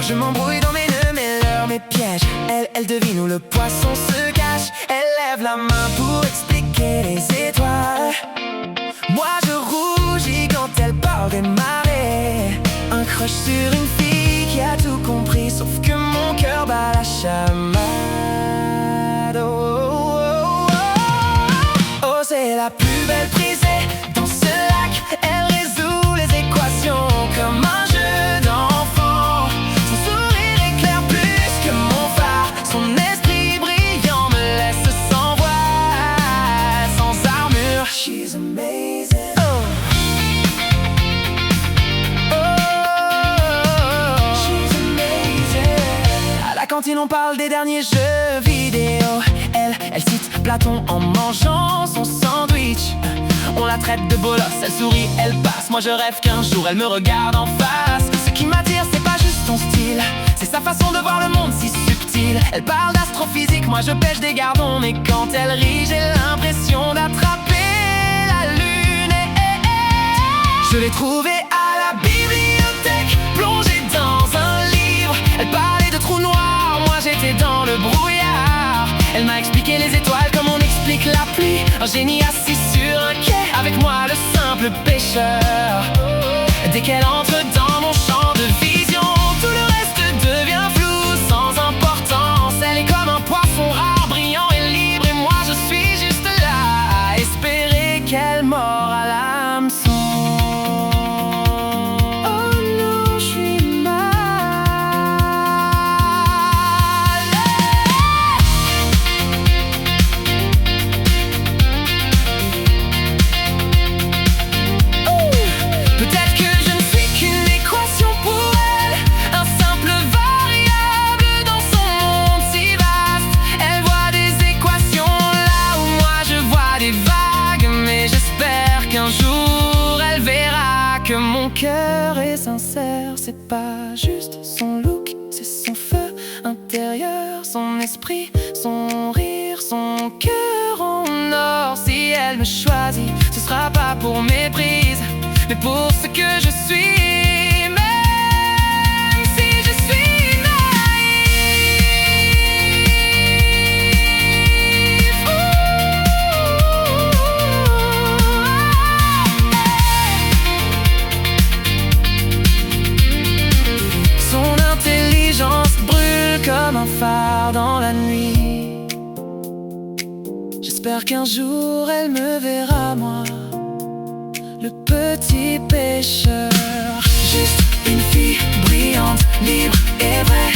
je m'embrouille dans mes nœuds, mes leurres, mes pièges. Elle devine où le poisson se cache. Elle lève la main pour expliquer les étoiles. Moi je rougis quand elle parle des marées. Un crush sur une fille qui a tout compris, sauf que mon cœur bat la chamade. Oh, oh, oh, oh. Oh, c'est la plus belle brisée dans ce lac. Elle résout les équations comme un jeu d'enfant. Son sourire éclaire plus que mon phare. Son esprit brillant me laisse sans voix, sans armure. She's amazing. Quand on parle des derniers jeux vidéo, elle cite Platon en mangeant son sandwich. On la traite de bolos, elle sourit, elle passe. Moi je rêve qu'un jour elle me regarde en face. Ce qui m'attire c'est pas juste son style, c'est sa façon de voir le monde si subtile. Elle parle d'astrophysique, moi je pêche des gardons. Mais quand elle rit j'ai l'impression d'attraper la lune. Je l'ai trouvée à la bibliothèque, plongée dans un livre. Elle parlait de trous noirs, moi j'étais dans le brouillard. Elle m'a expliqué les étoiles comme on explique la pluie. Un génie assis sur un quai, avec moi le simple pêcheur. Dès qu'elle entre dans mon champ de vision, tout le reste devient flou, sans importance. Elle est comme un poisson rare, brillant et libre. Et moi je suis juste là, à espérer qu'elle mord à l'hameçon. Que mon cœur est sincère, c'est pas juste son look, c'est son feu intérieur, son esprit, son rire, son cœur en or. Si elle me choisit, ce sera pas pour méprise, mais pour ce que je suis. Comme un phare dans la nuit. J'espère qu'un jour elle me verra, moi, le petit pêcheur. Juste une fille brillante, libre et vraie.